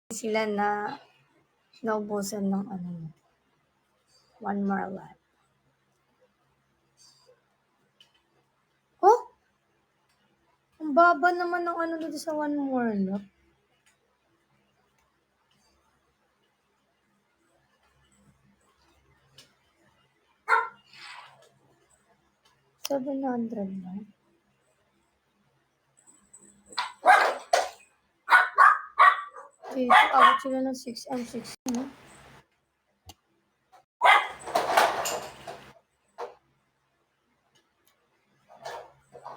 sila na naubusan ng one more life. Oh! Ang baba naman ng dito sa one more life. $700 lang. Dito, abot sila ng 6M6, no?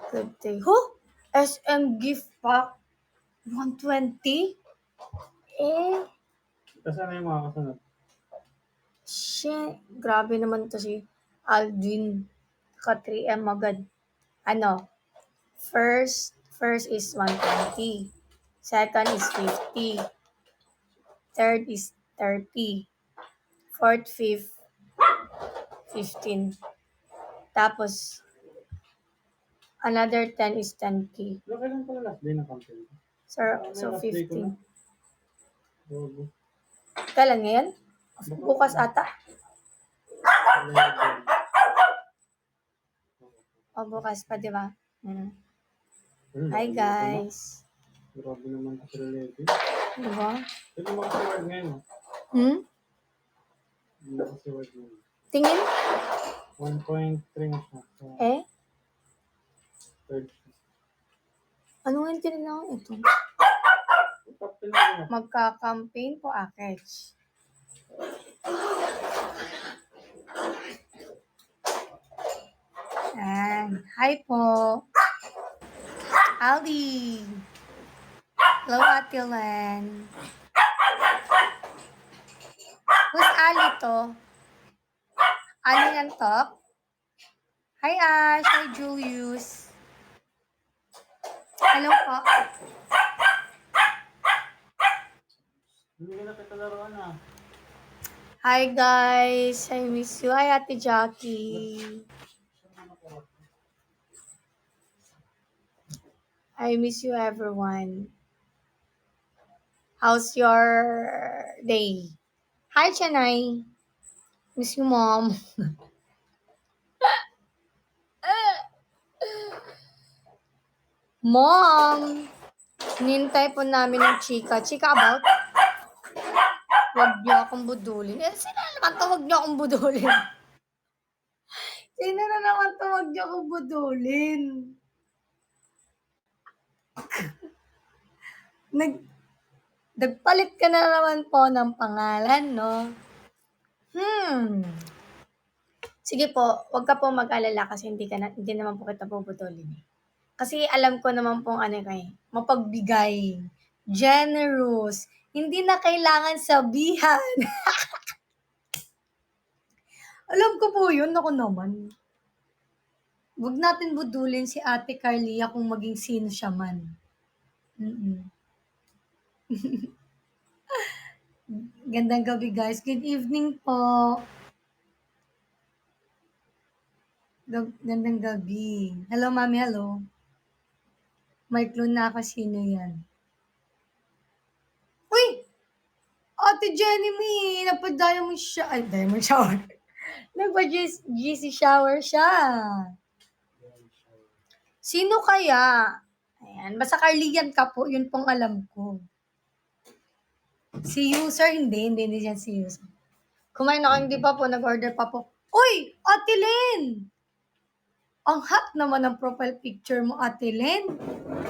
Good day. Huh? SM gift pack, 120? Kasama yung mga kasunod. Shit. Grabe naman to si Alvin. Ka 3M agad. First is 120. Second is 50. Third is 30. Fourth, fifth, 15. Tapos, another 10 is 10K. Pero kailan pala last day ng campaign? So 15. Bobo. Kailan ngayon? Bukas ata. O bukas pa, di ba? Hi guys. Grabe naman kasi related. Di ba? Ito makasiwag ngayon. Hindi makasiwag ngayon. Tingin? 1.3 na siya. So, third. Ano nga yung tinignan ko ito? Top 10 na. Magka-campaign po, Akech. Hi po. Aldi. Hello, Ate Len. Who's Ali to? Ali ng top? Hi, Ash. Hi, Julius. Hello po. Hindi ka na kita laruan ah. Hi, guys. I miss you. Hi, Ate Jackie. I miss you, everyone. How's your day? Hi, Chanay. Miss you, Mom. Mom! Nintay po namin ng chika. Chika about? Huwag niyo akong budulin. Sino naman to? Huwag niyo akong budulin. Sino na naman to? Huwag niyo akong budulin. Nagpalit ka na naman po ng pangalan, no? Sige po, wag ka po mag-alala kasi hindi naman po kita bubudolin eh. Kasi alam ko naman pong mapagbigay, generous, hindi na kailangan sabihan. Alam ko po yun, ako naman. Wag natin budulin si Ate Carlia kung maging sino siya man. Gandang gabi guys. Good evening po. Gandang gabi. Hello, Mami. Hello. May clue na ako sino yan. Uy! Ate Jenny May! Nagpa-diamond siya. Ay, diamond shower. Nagpa-GC shower siya. Sino kaya? Ayan. Basta Carlian ka po. Yun pong alam ko. Si user, hindi yan si user. Kumain ako, hindi pa po. Nag-order pa po. Uy! Ate Len! Ang hot naman ang profile picture mo, Ate Len.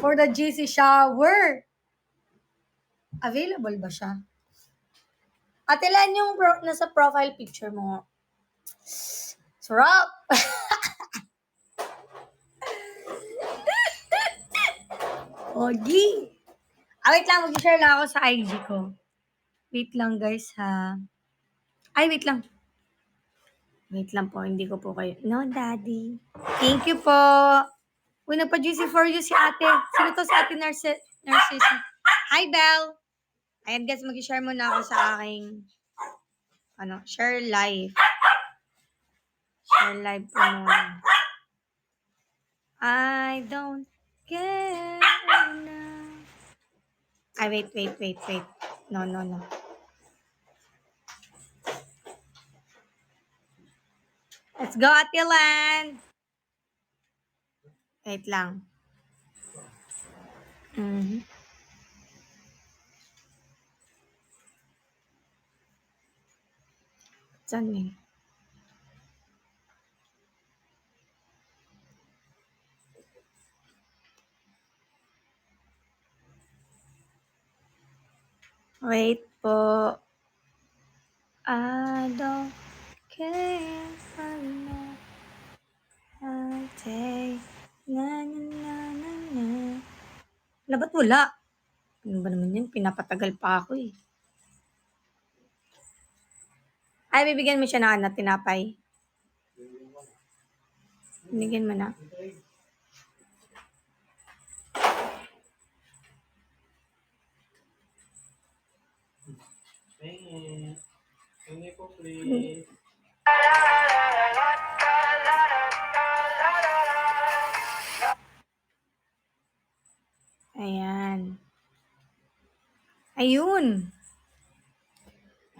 For the GC shower. Available ba siya? Ate Len, yung nasa profile picture mo. Sarap! Ogi! Wait lang. Mag-share lang ako sa IG ko. Wait lang, guys, ha. Ay, wait lang. Wait lang po. Hindi ko po kayo. No, Daddy. Thank you po. Uy, nagpa-GC for you si ate. Sino to si ate Narcissa? Hi, Belle. Ayan, guys. Mag-share muna ako sa aking share live. Share live po muna. I don't care now. Ay, wait. No, no, no. Let's go, Ate Lan! Wait lang. Mhm. Saan eh? Wait po. I don't care for no day. Na na na na na. Na ba't wala? Ano ba naman yun? Pinapatagal pa ako eh. Ay, bibigyan mo siya ng ano, tinapay. Binigyan mo na. Pengi. Pengi po, please. Ayan. Ayun.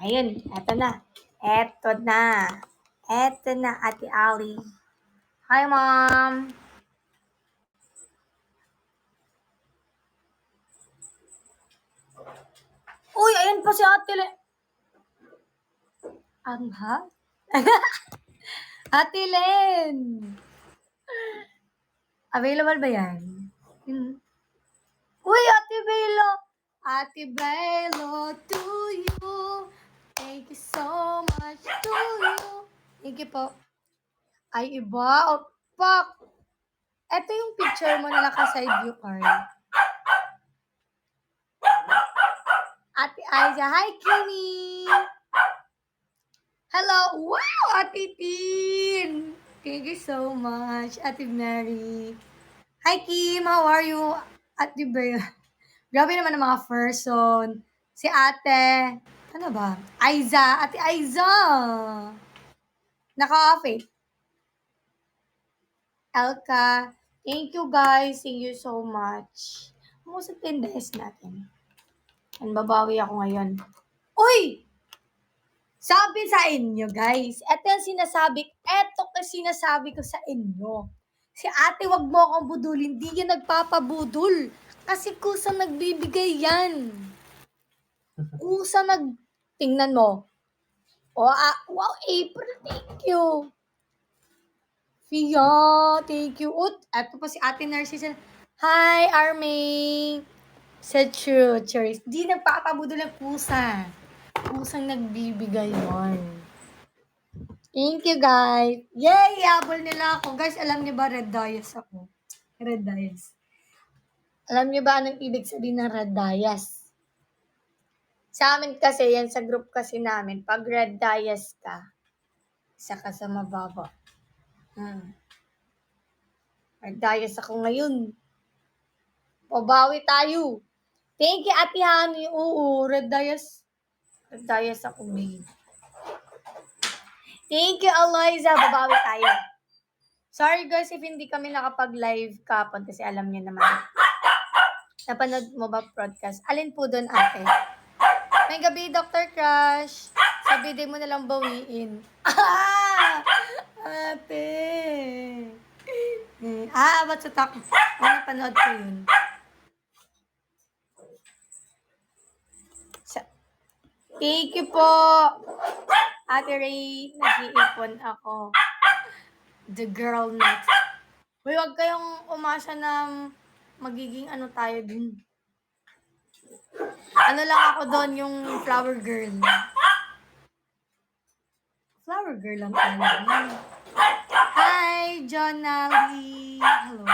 Ayun, eto na. Eto na. Eto na, Ate Ali. Hi, Mom. Uy, ayan pa si Ate Le. Ha? Ate Len. Available ba yan? Uy, Ate Belo. Ate Belo, to you. Thank you so much to you. Thank you po. Ay, iba. Oh, pak. Ito yung picture mo na naka-side view card. Ate Aiza. Hi, Kimi. Hello. Wow, Ate Tin. Thank you so much, Ate Mary. Hi, Kim. How are you? Ate Bea. Grabe naman ang mga person. Si Ate. Ano ba? Aiza. Ate Aiza. Naka-off eh. Elka. Thank you, guys. Thank you so much. Kumusta 10 days natin? And babawi ako ngayon. Uy! Sabi sa inyo, guys. Ito kasi sinasabi ko sa inyo. Si ate, wag mo akong budulin. Hindi yan nagpapabudol. Kasi kusang nagbibigay yan. Tingnan mo. Wow, April, thank you. Fia, thank you. Eto pa si ate Narcissa. Hi, Arming. Sa Cherries. Di nagpapabudol ng kusa. Kusang nagbibigay yon. Thank you, guys. Yay! Habol nila ako. Guys, alam niyo ba, red dias ako? Red dias. Alam niyo ba anong ibig sabihin ng red dias? Sa amin kasi, yan sa group kasi namin, pag red dias ka, isa ka sa mababa. Red dias ako ngayon. Pabawi tayo. Thank you, Ate Hani. Oo, red dias. Red dias ako, babe. Thank you, Eliza. Babawi tayo. Sorry guys if hindi kami nakapag-live kapon kasi alam niyo naman. Napanood mo ba broadcast? Alin po doon, ate? May gabi, Dr. Crush. Sabi din mo na lang bawiin. Ate. Ba't sa tak? Napanood ko yun. Thank you po. Ate Ray, nag-iipon ako. The girl next. Uy, wag kayong umasa na magiging ano tayo dun. Ano lang ako doon, yung flower girl. Flower girl lang tayo. Hi, Jonali. Hello.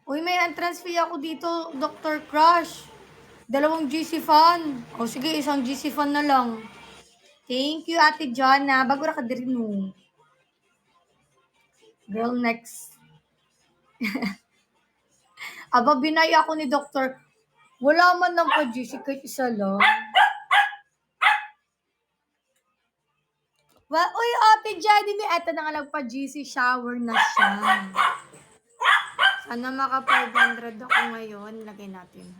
Uy, may entrance fee ako dito, Dr. Crush. 2 GC fan. O sige, 1 GC fan na lang. Thank you, Ate Jonna. Bago na ka din mo. Girl next. Aba, binaya ako ni Dr. Wala man lang pa GC, kahit isa lang. Uy, Ate Jenny, eto na nga nagpa-GC shower na siya. Sana maka 500 ako ngayon. Lagay natin.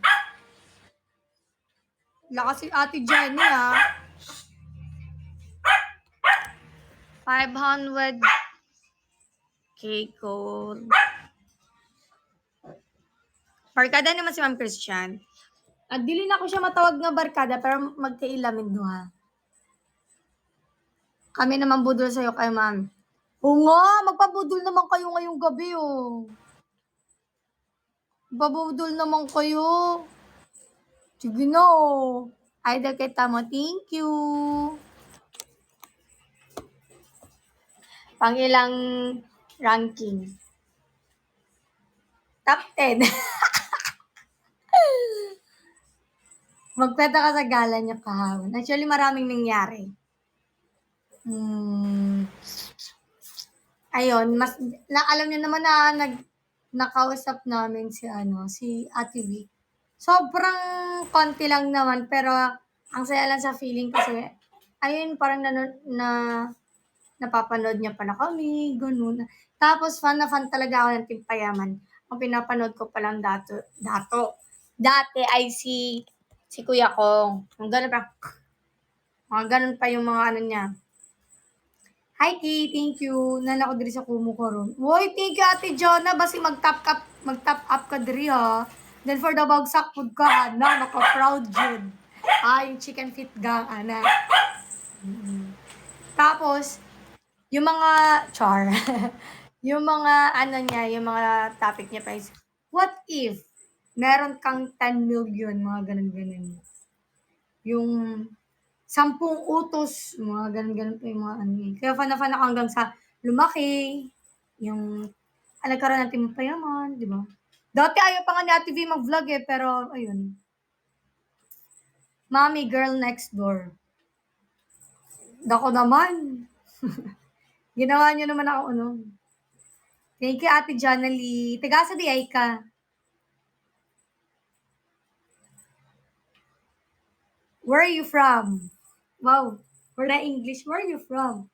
Lakas si Ate Jenny, ha? 500 K code. Barkada naman si Ma'am Christian. At dili na ko siya matawag na barkada, pero magkailamin do, ha? Kami naman budol sa'yo kay Ma'am. Oo nga, magpabudol naman kayo ngayong gabi, oh. Magpabudol naman kayo. Sige na, oh. Idol kita mo, thank you. Pangilang ranking? Top 10. Magkwenta ka sa gala niya kahapon. Actually, maraming nangyari. Ayun, alam niyo naman na nakausap namin si Ate V. Sobrang konti lang naman, pero ang saya lang sa feeling kasi, ayun, parang napapanood niya pala kami, ganun. Tapos, fan na fan talaga ako ng Team Payaman. Ang pinapanood ko palang dati ay si Kuya Kong. Ang ganun pa. Mga ganun pa yung mga ano niya. Hi, Kay. Thank you. Nala ko diri sa kumo ko ron. Uy, thank you, Ate Jonah. Basi mag-top up ka diri, ha. Then for the bagsak food ka, ana. Naka-proud yun. Yung chicken feet gang, ana. Tapos, yung mga char, yung mga ano niya, yung mga topic niya pa is, what if meron kang 10 million, mga ganun-ganun. Yung 10 utos, mga ganun-ganun pa yung mga ano eh. Kaya fan na fan ako hanggang sa lumaki, yung nagkaroon ng Team Payaman, di ba? Dati ayaw pa nga ni Ate V mag-vlog eh, pero ayun. Mommy girl next door. Dako naman. Ginawa niyo naman ako ano. Thank you, Ate Jonalie. Tagasa di ay ka. Where are you from? Wow. We're na English. Where are you from?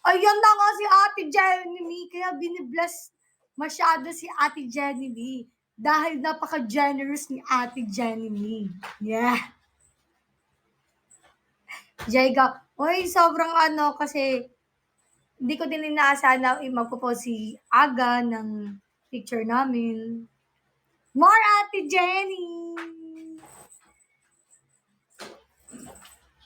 Ayan na nga si Ate Jenny. Kaya binibless masyado si Ate Jenny. Dahil napaka-generous ni Ate Jenny. Yeah. Jaiga. Uy, sobrang ano kasi hindi ko din inaasahan na magpo-post si Aga ng picture namin. More Ate Jenny!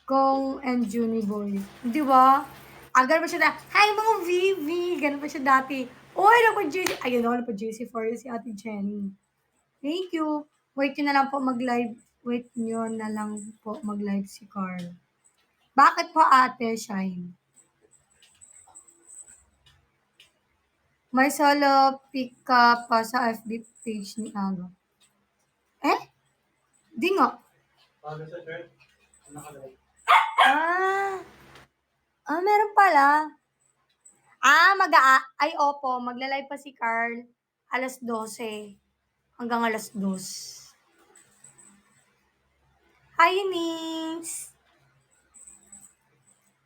Kong and Juni Boy. Di ba? Aga pa siya na, hi mga Vivi! Ganun pa siya dati. Uy, napa-JC. Ayun ako, napa-JC for you si Ate Jenny. Thank you. Wait nyo na lang po mag-live. Wait nyo na lang po mag-live si Carl. Bakit po Ate Shine? May solo pick ka pa sa FB page ni Aga. Eh? Di nga. Paano sa church? Nakalagay. Meron pala. Ay opo, magla-live pa si Carl alas 12 hanggang alas 2. Hi, Nings!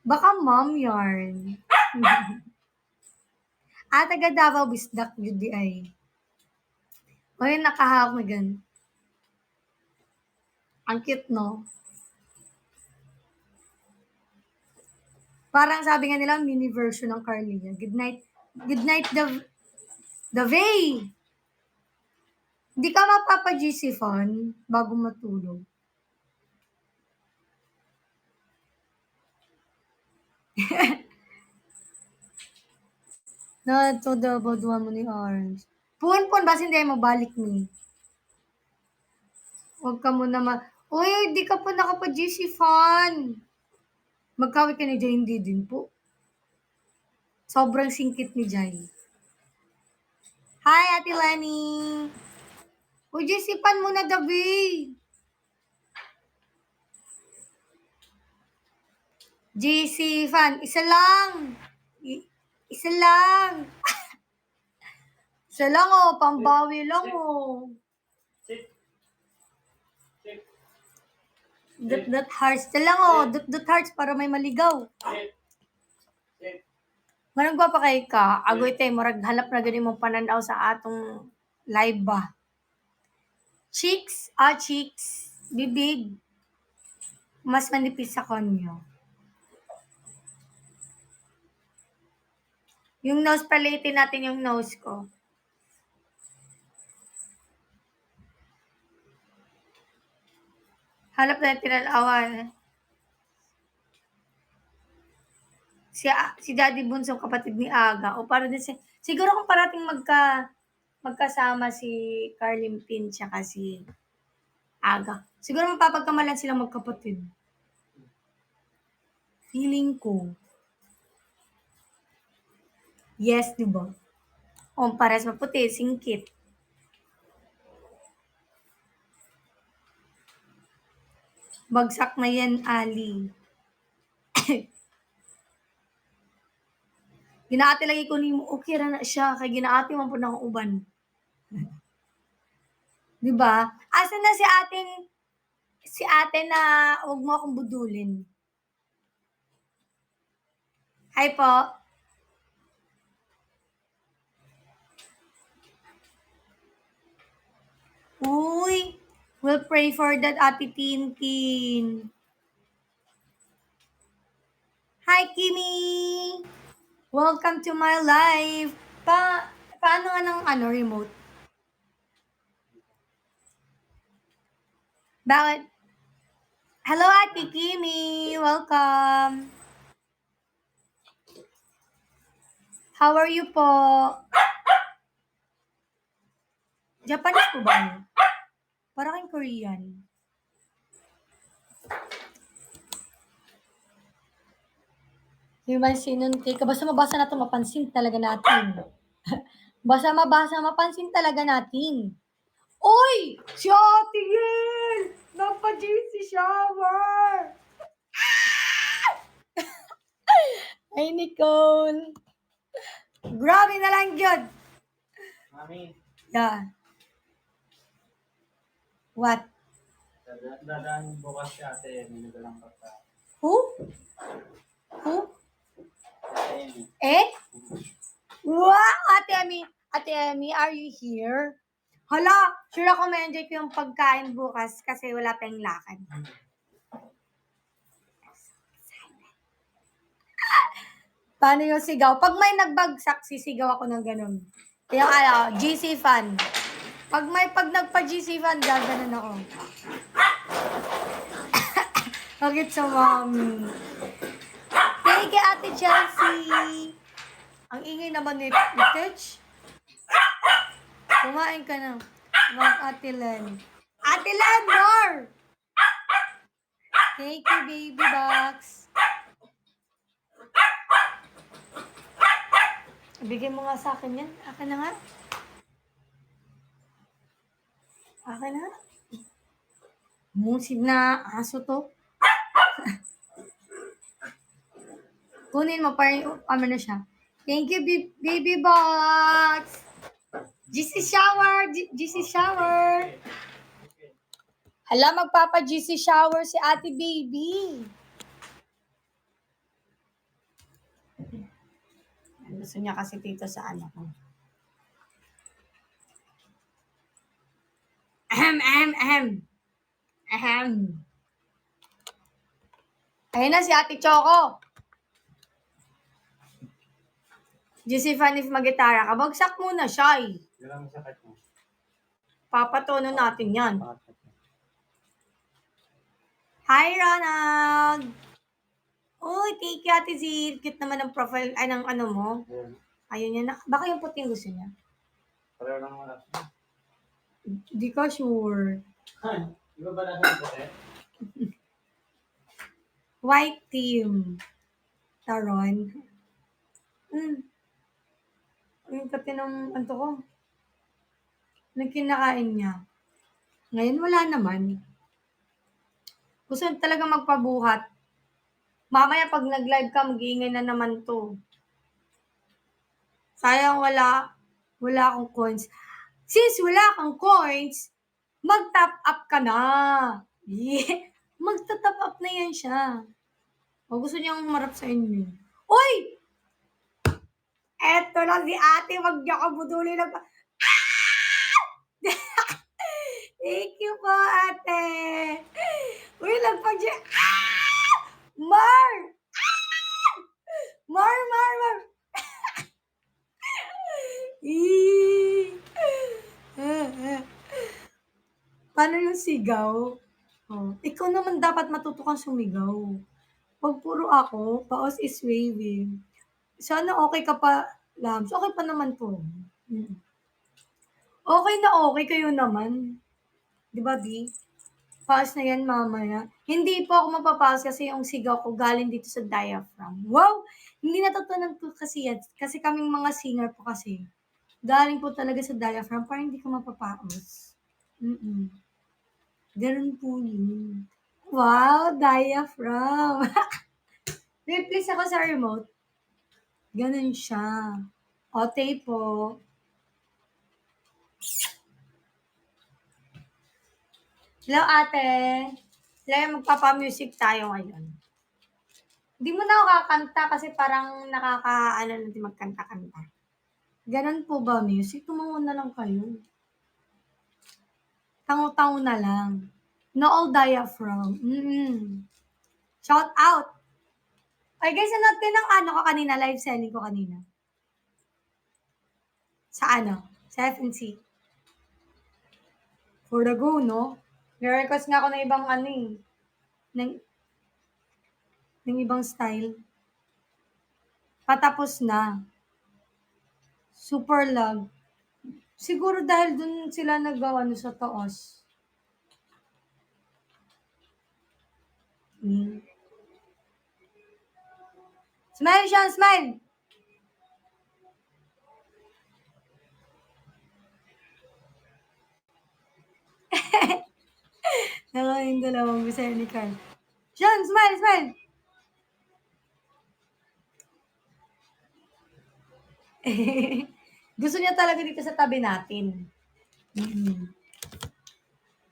Baka mom yarn. Taga Davao Bisdak, yun di ay. O yun, nakahawak na gan. Ang cute, no? Parang sabi nga nila, mini version ng Carlia. Good night, the Vay! Hindi ka mapapa-GC fan bago matulog. Na to the baduan mo ni Orange. Pun, basta hindi mo balik ni. Huwag ka muna Uy, di ka pa nakapa-GC fan. Magkawit ka ni Jay, hindi din po. Sobrang singkit ni Jay. Hi, Ate Lenny! Uy, GC fan muna, Dabi! GC fan, isa lang! Isa lang! Isa lang oh, pambawi lang oh. Dot hearts na lang oh, dot hearts para may maligaw. Manang gwa pa kay ka, agoy tayo, marag halap na ganin mong pananaw sa atong live ba. Cheeks. Bibig. Mas manipis sa konyo. Yung nose, palitin natin yung nose ko. Hanap na tinalawan. Si Daddy Bunsong kapatid ni Aga. O para din siguro kung parating magkasama si Carlin Pin tsaka si Aga. Siguro mapapagkamalan silang magkapatid. Feeling ko. Yes, di ba? O, pares maputi, singkit. Bagsak na yan, Ali. Ginaati lagi ko ni mo, okay ra na siya, kay ginaati man po na uban. Di ba? Asan na si ate na huwag mo akong budulin. Hi po. Uy, we'll pray for that, Ate Tintin. Hi, Kimi! Welcome to my life. Paano nga ng remote? Bakit? Hello, Ate Kimi! Welcome! How are you po? Japanese po ba yun? Parang kayong Korean. Human sinunti ka. Basta mabasa na ito, mapansin talaga natin. Basta mabasa, mapansin talaga natin. Uy! Si Ate Yel! Napa-JC shower! Ay, Nicole! Grabe na lang yun! Mami, Yeah. What? dadaan bukas si ate, may nagalang pagka. Who? Who? Ate, Eh? Wow! Ate Amy, are you here? Hala, sure ako ma-enjoy ko yung pagkain bukas kasi wala pa yung lakad. Paano yung sigaw? Pag may nagbagsak, sisigaw ako ng ganun. Yung GC fan. Pag nagpa-GC fan, gaganon ako. Bakit sa mommy? Thank you, Ate Chelsea. Ang ingay naman ni Tech. Kumain ka na. Wag Ate Len. Ate Len, more! Thank you, baby box. Bigay mo nga sa akin yan. Akin na nga. Akin na nga. Musid na aso to. Kunin mo, parang na siya. Thank you, baby box. GC shower. Hala, magpapa-GC shower si Ate Baby. Gusto niya kasi dito sa anak ko. Ahem. Ayun na si Ate Choco. GC Fanif magitara ka. Bagsak muna siya eh. Galang sakit mo. Papatono natin yan. Hi, Ronald! Uy, thank you, Ate Z. Cute naman ang profile, ay, ng ano mo. Ayun yan. Baka yung puting gusto niya. Pareho lang wala. Di ka sure. Di ba nasa yung puti? White team. Taron. Yung pati ng anto ko. Nang kinakain niya. Ngayon wala naman. Gusto talaga magpabuhat. Mamaya pag nag-live ka, mag-iingay na naman to. Sayang wala akong coins. Since wala kang coins, mag-top up ka na. Yeah. Magta-top up na yan siya. O gusto niyang marap sa inyo. Uy! Eto na si ate, wag niya ka buduli ng... Thank mag-share. Mar! Mar! Eee! Paano yung sigaw? Oh, ikaw naman dapat matuto kang sumigaw. 'Wag puro ako, paos is waving. Sana okey ka pa, Labs, okey pa naman 'to. Mm. Okey na okey, kayo naman. 'Di ba, B? Paos na 'yan mamaya. Hindi po ako mapapaos kasi yung sigaw ko galing dito sa diaphragm. Wow! Hindi natutunan ko kasi yan, kasi kaming mga singer po kasi, galing po talaga sa diaphragm para hindi ka mapapaos. Gano'n po yun. Wow, diaphragm. Replace ako sa remote. Gano'n siya. O, tape po. Hello, ate. Hello, magpapa-music tayo ngayon. Hindi mo na ako kakanta kasi parang nakaka-ano natin magkanta-kanta. Gano'n po ba, music? Tumango na lang kayo. Tango-tango na lang. No all diaphragm. Shout out! Ay guys, nanood kayo ng ano ko kanina, live selling ko kanina. Sa ano? Sa FNC. For the go, no? Nire-request nga ako ng ibang ano eh. Ng ibang style. Patapos na. Super love. Siguro dahil dun sila nag-ano sa taas. Smile siya, smile! Naka yung dalawang Bisaya ni Carl. Sean, smile, smile! Gusto niya talaga dito sa tabi natin.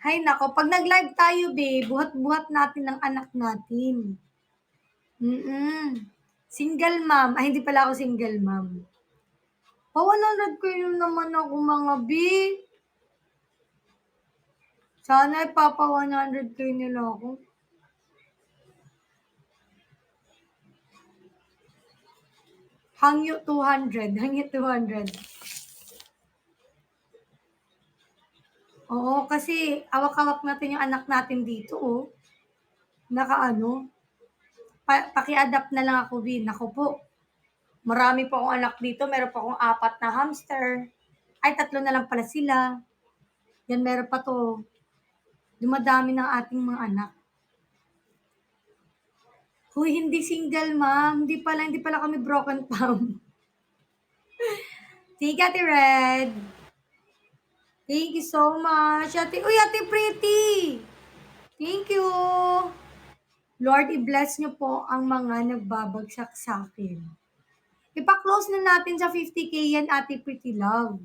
Hay nako, pag nag-live tayo, babe, buhat-buhat natin ang anak natin. Single mom. Ay, hindi pala ako single mom. Pa 100 kayo naman ako, mga B. Sana ipapa 100 kayo nila ako. Hangyo 200. Hangyo 200. Oo, kasi awak-awak natin yung anak natin dito, oh. Nakaano. Paki-adapt na lang ako, B. Naku po. Marami pa akong anak dito. Meron pa akong 4 na hamster. Ay, 3 na lang pala sila. Yan, meron pa 'to. Dumadami ng ating mga anak. Hoy, hindi single, ma'am. Hindi pala kami broken palm. Thank you, Ate Red. Thank you so much. Ate Pretty. Thank you. Lord, i-bless niyo po ang mga nagbabagsak sa akin. Ipa-close na natin sa 50K yan, Ate Pretty Love.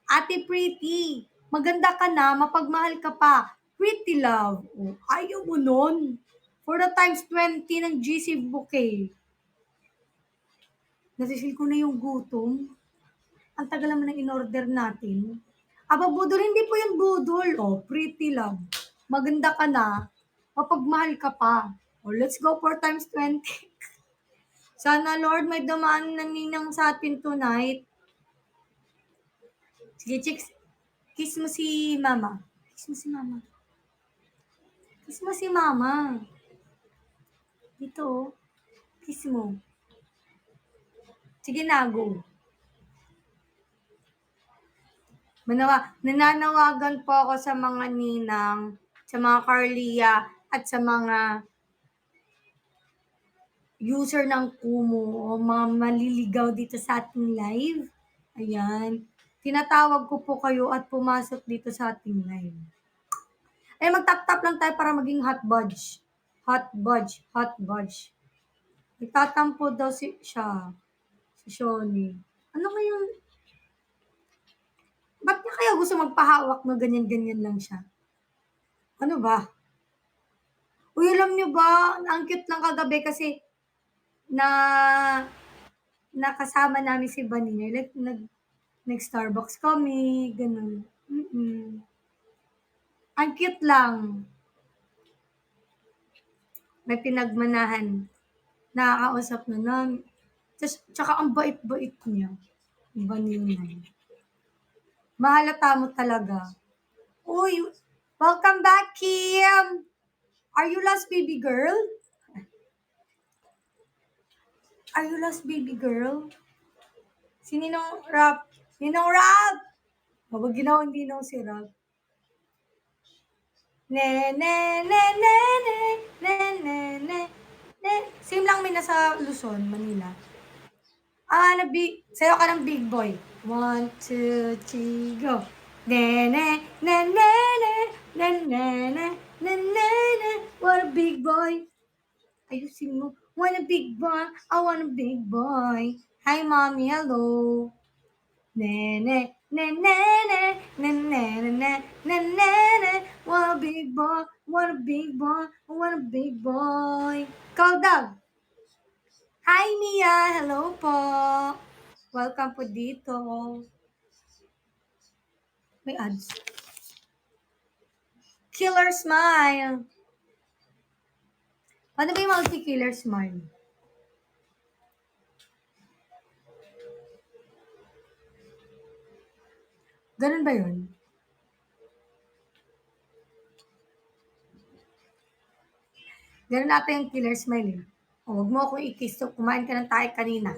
Ate Pretty, maganda ka na, mapagmahal ka pa. Pretty Love. Oh, ayaw mo nun. For the times 20 ng GC bouquet. Nasisil ko na yung gutom. Ang tagal naman ng in-order natin. Aba, budol, hindi po yung budol. Oh, Pretty Love. Maganda ka na, mapagmahal ka pa. Oh, let's go for times 20. Sana, Lord, may dumaan na ninang sa atin tonight. Sige, chicks. Kiss mo si Mama. Kiss mo si Mama. Kiss mo si Mama. Dito, oh. Kiss mo. Sige na, go. Nananawagan po ako sa mga ninang, sa mga Carlia, at sa mga user ng Kumu o mga maliligaw dito sa ating live. Ayan. Tinatawag ko po kayo at pumasok dito sa ating live. Ay, mag-tap-tap lang tayo para maging hot budge. Hot budge, hot budge. Nagtatampo daw siya. Si Shoni. Ano ngayon? Ba't niya kaya gusto magpahawak na ganyan-ganyan lang siya? Ano ba? Uy, alam niyo ba, ang cute lang kagabi kasi na nakasama namin si Vanina. Like, nag-Starbucks kami, ganun. Ang cute lang. May pinagmanahan. Nakakausap na namin. Tsaka ang bait-bait niya. Iba ninay. Mahalata mo talaga. Uy, welcome back, Kim! Are you last baby girl? Are you last baby girl? Si Ninong Rap. Ninong Rap! Huwag ginawang dinaw si Rap. Ne, ne, ne, ne, ne, ne, ne, ne, ne. Same lang may nasa Luzon, Manila. Sayo ka ng big boy. 1, 2, 3, go. Ne, ne, ne, ne, ne, ne, ne, ne, ne, ne, ne. What a big boy. Ayusin mo. Want a big boy. I want a big boy. Hi, mommy. Hello. Ne, ne, ne, ne, ne, ne, ne, ne, ne, ne, ne, ne. Want a big boy. Want a big boy. I want a big boy. Call dog. Hi, Mia. Hello po. Welcome po dito. May ads. Killer smile. Paano ba yung multi-killer smile? Ganun ba yun? Ganun ata yung killer smile eh. O, huwag mo akong i-kiss. So, kumain ka ng tayo kanina.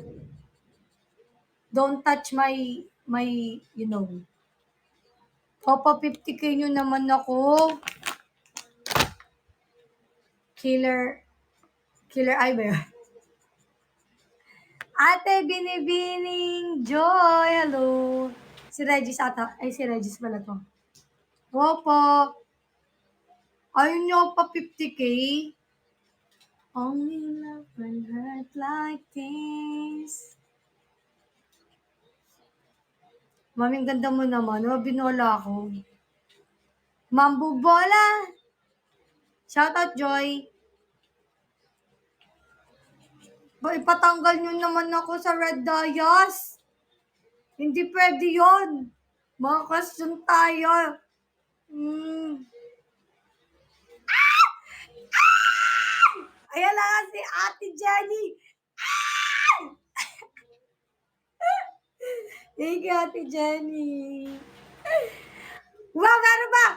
Don't touch my, you know. Papa, 50k nyo naman ako. Killer eye ba yun? Ate Binibining Joy, hello. Si Regis ata. Ay, si Regis pala to. Opo. Ayun nyo pa 50k. Only love when hurt like this. Maming ganda mo naman. Binola ako. Mambu Bola. Shoutout, Joy. Ipatanggal nyo naman ako sa Red Dayas. Hindi pwede yun. Mga question tayo. Ayan lang nga si Ate Jenny. Thank you, Ate Jenny. Wow, gano'n ba?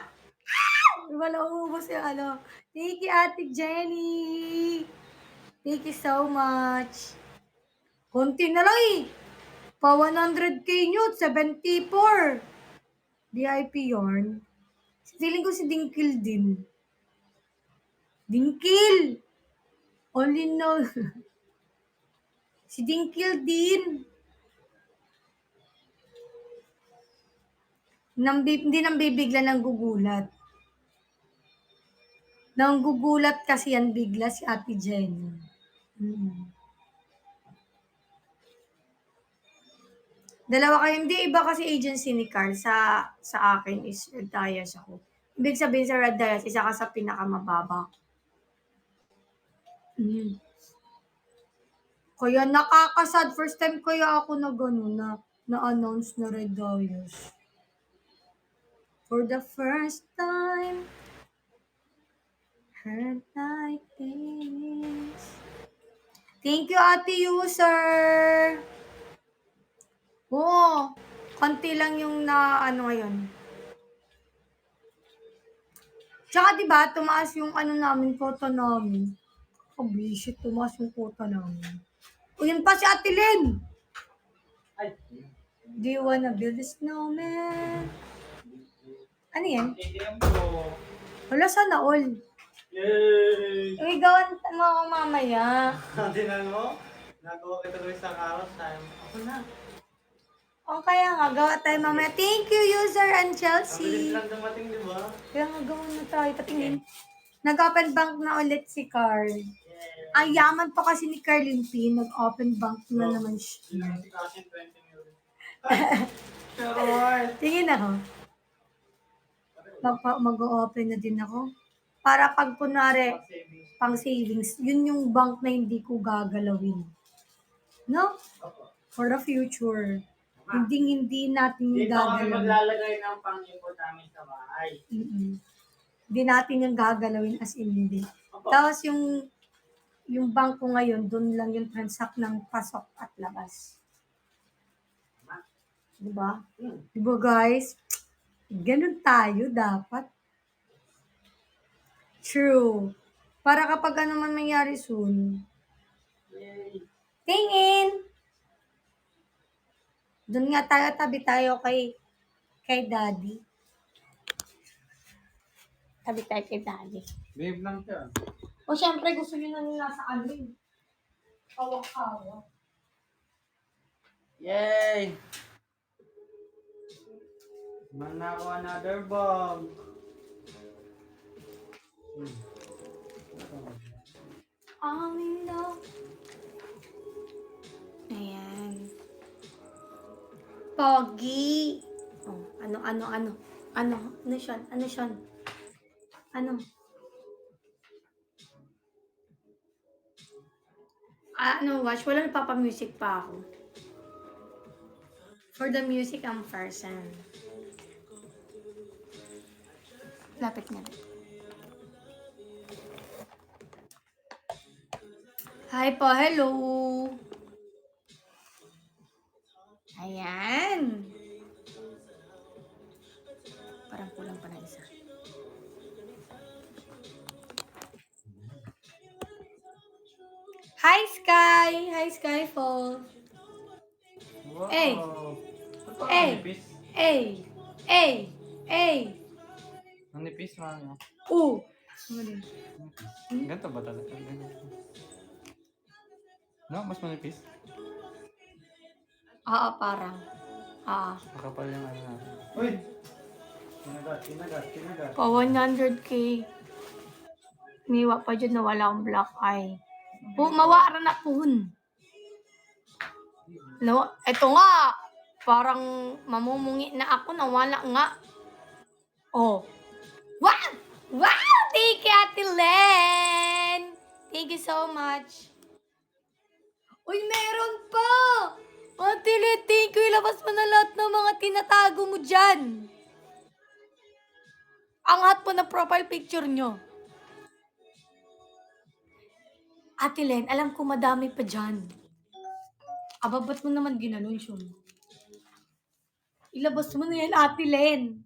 Wala uubos yung ano. Thank you, Ate Jenny. Thank you so much. Konti na lang eh. Pa 100k nyo, 74. VIP yarn. Feeling ko si Dinkil din. Dinkil! Only know. Si Dinkil din. Hindi nang bibigla ng gugulat. Nang gugulat kasi yan bigla si Ate Jenny. Dalawa kayo. Hindi, iba kasi agency ni Carl. Sa akin is Red Dias ako. Ibig sabihin sa Red Dias, isa ka sa pinakamababa. Kaya nakakasad. First time kaya ako na gano'n na-announce na Red Dias. For the first time, heard like this. Thank you, Ate User! Oo, konti lang yung ngayon. Tsaka diba, tumaas yung namin, quota namin. Kabishit, tumaas yung quota namin. O yun pa si Ate Lynn! Ay, Do you wanna build a snowman? Ano yan? ATM ko. Wala, sana all. Yay! Uy, gawan mo ako mamaya. Tinan mo? Nagawa kita ng isang araw. Time. Ako na. O kaya nga, gawa tayo mamaya. Thank you, user and Ang bilis Chelsea. lang dumating, di ba? Kaya nga, gawa na tayo. Patingin. Nag-open bank na ulit si Carl. Yeah. Ang yaman pa kasi ni Carlin P. Nag-open bank na naman siya. Ilang si Kasin 20 million. Pero Tingin ako. Mag-open na din ako. Para pag kunwari, savings. pang savings, yun yung bank na hindi ko gagalawin. No? For the future. Hindi natin yung Dito kami gagalawin. maglalagay ng pang-import namin sa bahay. Hindi natin yung gagalawin as in hindi. Tapos yung Yung bangko ngayon, dun lang yung transact ng pasok at labas. Diba? Diba guys? Ganun tayo dapat. True. Para kapag ano man mangyari soon, tingin! Doon nga tayo, tabi tayo kay daddy. Tabi tayo kay daddy. Babe lang siya. O syempre gusto nyo na nila sa ano eh. Kawak-kawak. Yay! Man ako another bomb. I'm in love. Ayan. Pogi. Oh, ano. Ano siya? Ano? Watch? Wala nagpapa-music pa ako. For the music, I'm person. Lapit nga. Hi po, hello. Ayan. Parang kulang pa na isa. Hi, Sky! Hi, Skyfall. Wow. Hey. Ba't parang Hey. manipis? Manipis, mami. Oo. Ganito ba talaga? No, mas manipis. Parang. Makapal yung ano natin. Uy! Kinagat. Pa 100k. Miwa pa dyan na wala akong black eye. Mawara na pun. No, eto nga. Parang mamumungi na ako, nawala nga. Oh. Wow! Wow! Thank you, Ate Len! Thank you so much. Uy, meron pa! Ate Len, thank you. Ilabas mo na lahat ng mga tinatago mo dyan. Ang hot po na profile picture nyo. Ate Len, alam ko madami pa dyan. Aba, ba't mo naman ginanon siya? Ilabas mo na yan, Ate Len.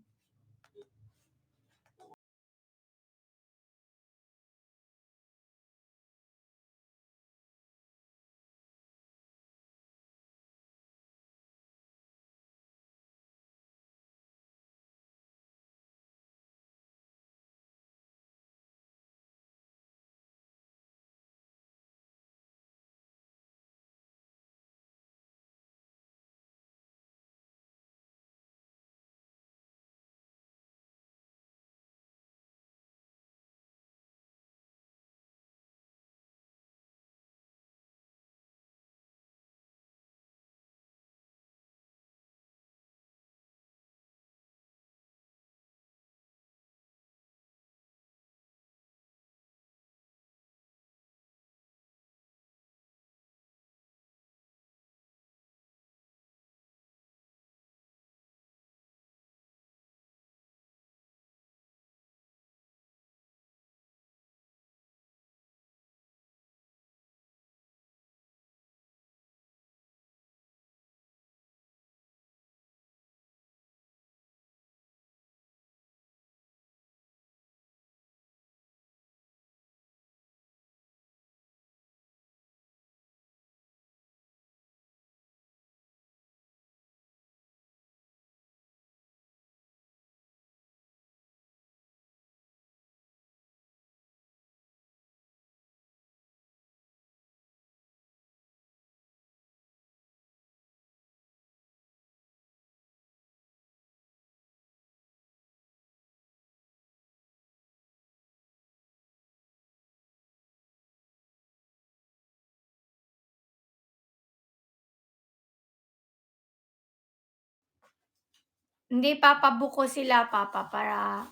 Hindi, papabuko sila, Papa, para